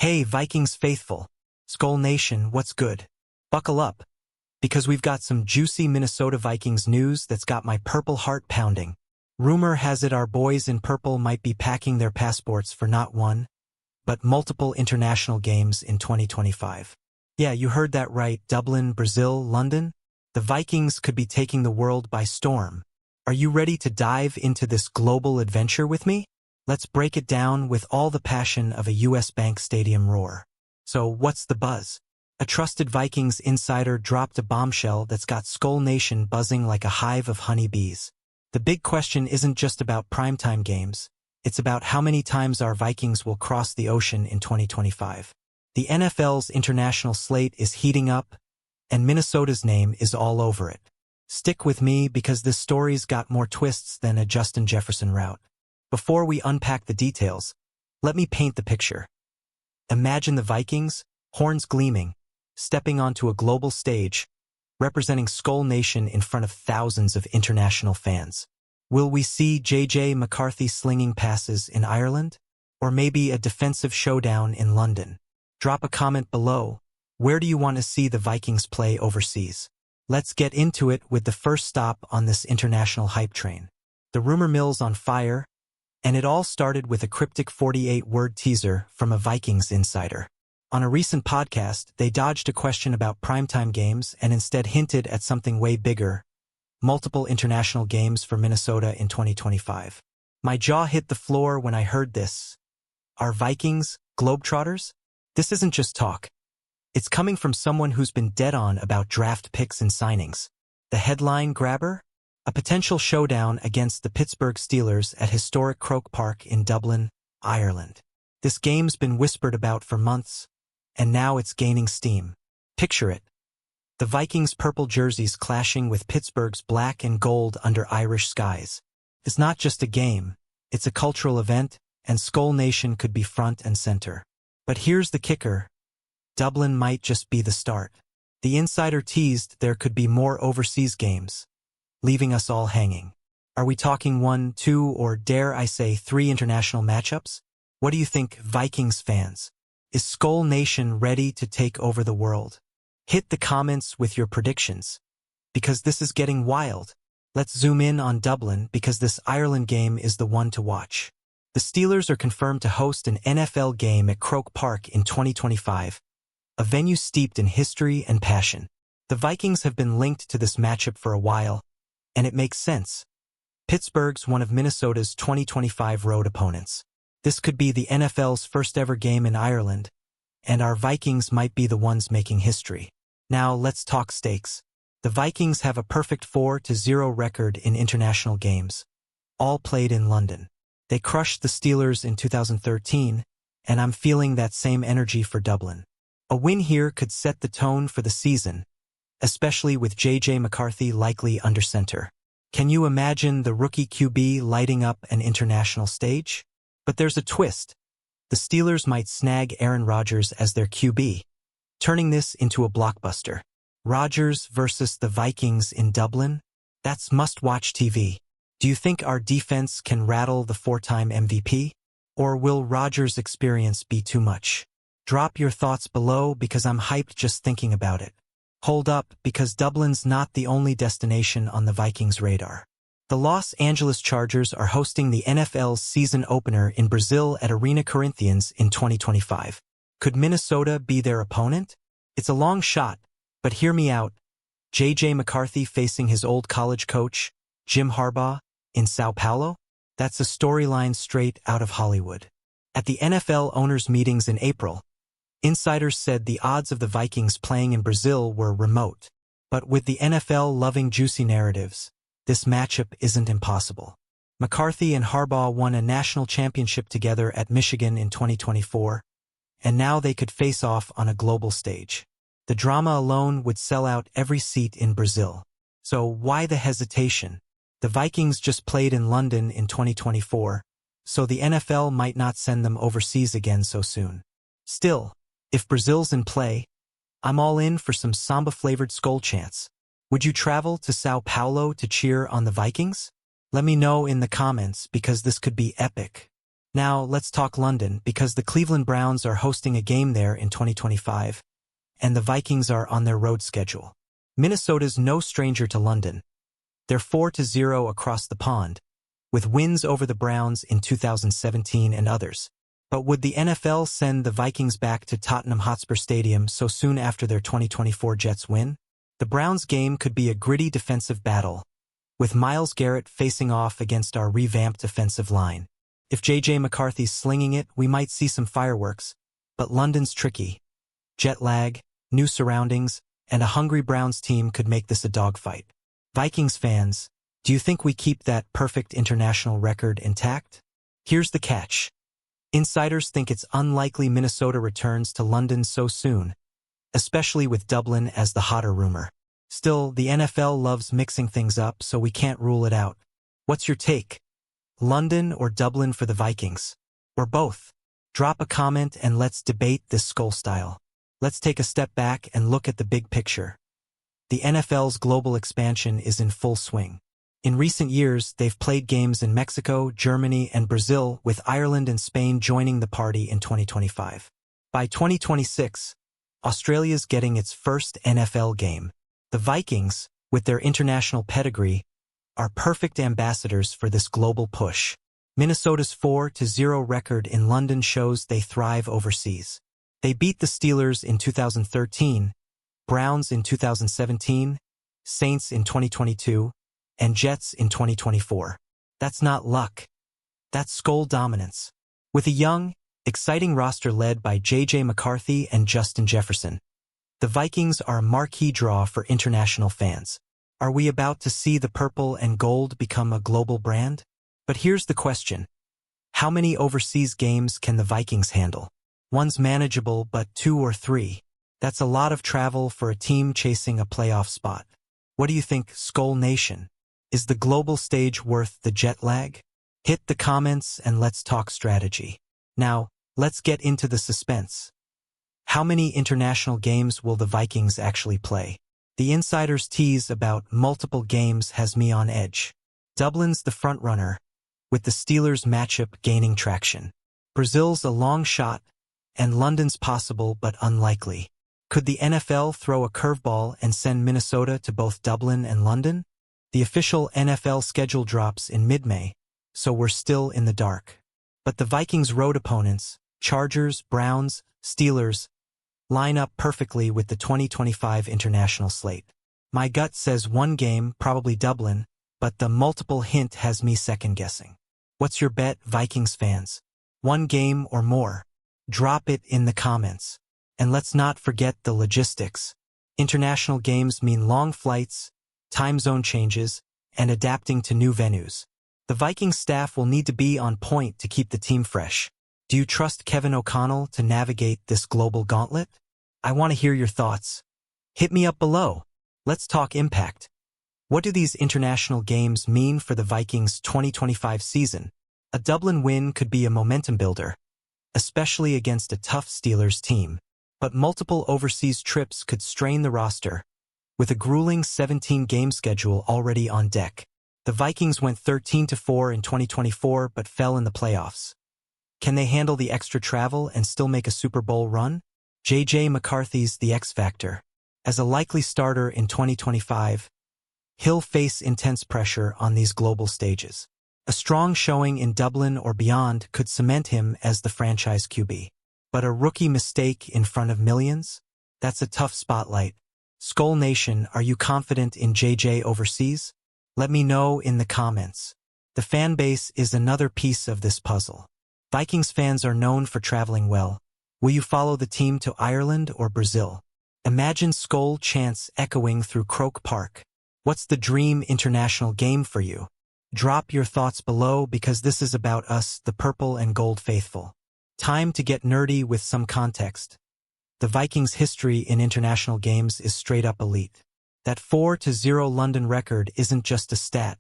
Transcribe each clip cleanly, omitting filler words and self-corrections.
Hey, Vikings faithful. SKOL Nation, what's good? Buckle up, because we've got some juicy Minnesota Vikings news that's got my purple heart pounding. Rumor has it our boys in purple might be packing their passports for not one, but multiple international games in 2025. Yeah, you heard that right. Dublin, Brazil, London. The Vikings could be taking the world by storm. Are you ready to dive into this global adventure with me? Let's break it down with all the passion of a US Bank Stadium roar. So what's the buzz? A trusted Vikings insider dropped a bombshell that's got SKOL Nation buzzing like a hive of honeybees. The big question isn't just about primetime games. It's about how many times our Vikings will cross the ocean in 2025. The NFL's international slate is heating up, and Minnesota's name is all over it. Stick with me because this story's got more twists than a Justin Jefferson route. Before we unpack the details, let me paint the picture. Imagine the Vikings, horns gleaming, stepping onto a global stage, representing SKOL Nation in front of thousands of international fans. Will we see J.J. McCarthy slinging passes in Ireland? Or maybe a defensive showdown in London? Drop a comment below. Where do you want to see the Vikings play overseas? Let's get into it with the first stop on this international hype train. The rumor mill's on fire, and it all started with a cryptic 48-word teaser from a Vikings insider. On a recent podcast, they dodged a question about primetime games and instead hinted at something way bigger: multiple international games for Minnesota in 2025. My jaw hit the floor when I heard this. Are Vikings Globetrotters? This isn't just talk. It's coming from someone who's been dead on about draft picks and signings. The headline grabber? A potential showdown against the Pittsburgh Steelers at historic Croke Park in Dublin, Ireland. This game's been whispered about for months, and now it's gaining steam. Picture it. The Vikings' purple jerseys clashing with Pittsburgh's black and gold under Irish skies. It's not just a game, it's a cultural event, and SKOL Nation could be front and center. But here's the kicker. Dublin might just be the start. The insider teased there could be more overseas games, leaving us all hanging. Are we talking 1, 2, or dare I say 3 international matchups? What do you think, Vikings fans? Is SKOL Nation ready to take over the world? Hit the comments with your predictions, because this is getting wild. Let's zoom in on Dublin because this Ireland game is the one to watch. The Steelers are confirmed to host an NFL game at Croke Park in 2025, a venue steeped in history and passion. The Vikings have been linked to this matchup for a while, and it makes sense. Pittsburgh's one of Minnesota's 2025 road opponents. This could be the NFL's first ever game in Ireland, and our Vikings might be the ones making history. Now let's talk stakes. The Vikings have a perfect 4-0 record in international games, all played in London. They crushed the Steelers in 2013, and I'm feeling that same energy for Dublin. A win here could set the tone for the season, especially with J.J. McCarthy likely under center. Can you imagine the rookie QB lighting up an international stage? But there's a twist. The Steelers might snag Aaron Rodgers as their QB, turning this into a blockbuster. Rodgers versus the Vikings in Dublin? That's must-watch TV. Do you think our defense can rattle the 4-time MVP? Or will Rodgers' experience be too much? Drop your thoughts below because I'm hyped just thinking about it. Hold up, because Dublin's not the only destination on the Vikings' radar. The Los Angeles Chargers are hosting the NFL's season opener in Brazil at Arena Corinthians in 2025. Could Minnesota be their opponent? It's a long shot, but hear me out. J.J. McCarthy facing his old college coach, Jim Harbaugh, in Sao Paulo? That's a storyline straight out of Hollywood. At the NFL owners' meetings in April, insiders said the odds of the Vikings playing in Brazil were remote. But with the NFL loving juicy narratives, this matchup isn't impossible. McCarthy and Harbaugh won a national championship together at Michigan in 2024, and now they could face off on a global stage. The drama alone would sell out every seat in Brazil. So why the hesitation? The Vikings just played in London in 2024, so the NFL might not send them overseas again so soon. Still, if Brazil's in play, I'm all in for some samba-flavored SKOL chants. Would you travel to Sao Paulo to cheer on the Vikings? Let me know in the comments because this could be epic. Now, let's talk London, because the Cleveland Browns are hosting a game there in 2025, and the Vikings are on their road schedule. Minnesota's no stranger to London. They're 4-0 across the pond, with wins over the Browns in 2017 and others. But would the NFL send the Vikings back to Tottenham Hotspur Stadium so soon after their 2024 Jets win? The Browns game could be a gritty defensive battle, with Myles Garrett facing off against our revamped offensive line. If J.J. McCarthy's slinging it, we might see some fireworks, but London's tricky. Jet lag, new surroundings, and a hungry Browns team could make this a dogfight. Vikings fans, do you think we keep that perfect international record intact? Here's the catch. Insiders think it's unlikely Minnesota returns to London so soon, especially with Dublin as the hotter rumor. Still, the NFL loves mixing things up, so we can't rule it out. What's your take? London or Dublin for the Vikings? Or both? Drop a comment and let's debate this SKOL style. Let's take a step back and look at the big picture. The NFL's global expansion is in full swing. In recent years, they've played games in Mexico, Germany, and Brazil, with Ireland and Spain joining the party in 2025. By 2026, Australia's getting its first NFL game. The Vikings, with their international pedigree, are perfect ambassadors for this global push. Minnesota's 4-0 record in London shows they thrive overseas. They beat the Steelers in 2013, Browns in 2017, Saints in 2022, and Jets in 2024. That's not luck. That's SKOL dominance. With a young, exciting roster led by J.J. McCarthy and Justin Jefferson, the Vikings are a marquee draw for international fans. Are we about to see the purple and gold become a global brand? But here's the question. How many overseas games can the Vikings handle? One's manageable, but 2 or 3. That's a lot of travel for a team chasing a playoff spot. What do you think, SKOL Nation? Is the global stage worth the jet lag? Hit the comments and let's talk strategy. Now, let's get into the suspense. How many international games will the Vikings actually play? The insiders' tease about multiple games has me on edge. Dublin's the frontrunner, with the Steelers matchup gaining traction. Brazil's a long shot, and London's possible but unlikely. Could the NFL throw a curveball and send Minnesota to both Dublin and London? The official NFL schedule drops in mid-May, so we're still in the dark. But the Vikings' road opponents, Chargers, Browns, Steelers, line up perfectly with the 2025 international slate. My gut says one game, probably Dublin, but the multiple hint has me second-guessing. What's your bet, Vikings fans? One game or more? Drop it in the comments. And let's not forget the logistics. International games mean long flights, time zone changes, and adapting to new venues. The Vikings staff will need to be on point to keep the team fresh. Do you trust Kevin O'Connell to navigate this global gauntlet? I want to hear your thoughts. Hit me up below. Let's talk impact. What do these international games mean for the Vikings' 2025 season? A Dublin win could be a momentum builder, especially against a tough Steelers team. But multiple overseas trips could strain the roster, with a grueling 17-game schedule already on deck. The Vikings went 13-4 in 2024 but fell in the playoffs. Can they handle the extra travel and still make a Super Bowl run? J.J. McCarthy's the X factor. As a likely starter in 2025, he'll face intense pressure on these global stages. A strong showing in Dublin or beyond could cement him as the franchise QB. But a rookie mistake in front of millions? That's a tough spotlight. SKOL Nation, are you confident in JJ overseas? Let me know in the comments. The fan base is another piece of this puzzle. Vikings fans are known for traveling well. Will you follow the team to Ireland or Brazil? Imagine SKOL chants echoing through Croke Park. What's the dream international game for you? Drop your thoughts below because this is about us, the purple and gold faithful. Time to get nerdy with some context. The Vikings' history in international games is straight up elite. That 4-0 London record isn't just a stat,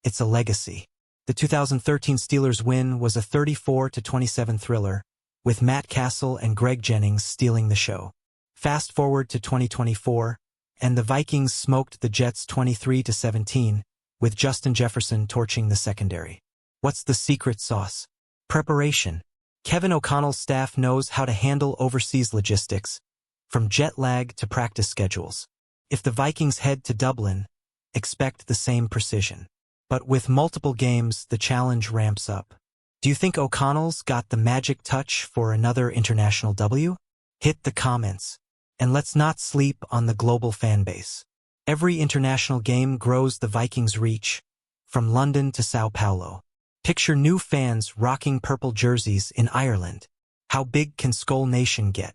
it's a legacy. The 2013 Steelers win was a 34-27 thriller, with Matt Castle and Greg Jennings stealing the show. Fast forward to 2024, and the Vikings smoked the Jets 23-17, with Justin Jefferson torching the secondary. What's the secret sauce? Preparation. Kevin O'Connell's staff knows how to handle overseas logistics, from jet lag to practice schedules. If the Vikings head to Dublin, expect the same precision. But with multiple games, the challenge ramps up. Do you think O'Connell's got the magic touch for another international W? Hit the comments. And let's not sleep on the global fan base. Every international game grows the Vikings' reach, from London to Sao Paulo. Picture new fans rocking purple jerseys in Ireland. How big can SKOL Nation get?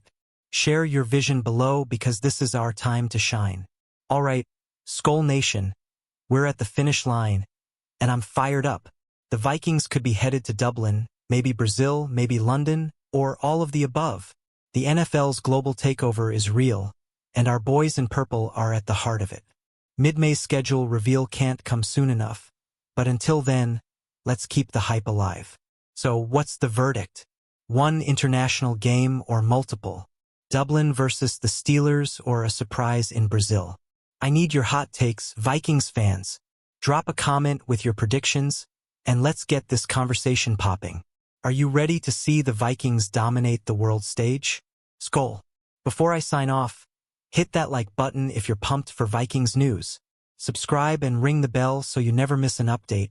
Share your vision below because this is our time to shine. Alright, SKOL Nation, we're at the finish line, and I'm fired up. The Vikings could be headed to Dublin, maybe Brazil, maybe London, or all of the above. The NFL's global takeover is real, and our boys in purple are at the heart of it. Mid-May schedule reveal can't come soon enough, but until then, let's keep the hype alive. So what's the verdict? One international game or multiple? Dublin versus the Steelers or a surprise in Brazil? I need your hot takes, Vikings fans. Drop a comment with your predictions, and let's get this conversation popping. Are you ready to see the Vikings dominate the world stage? SKOL. Before I sign off, hit that like button if you're pumped for Vikings news. Subscribe and ring the bell so you never miss an update.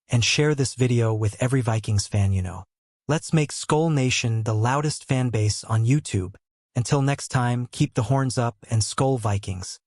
And share this video with every Vikings fan you know. Let's make SKOL Nation the loudest fan base on YouTube. Until next time, keep the horns up and SKOL Vikings.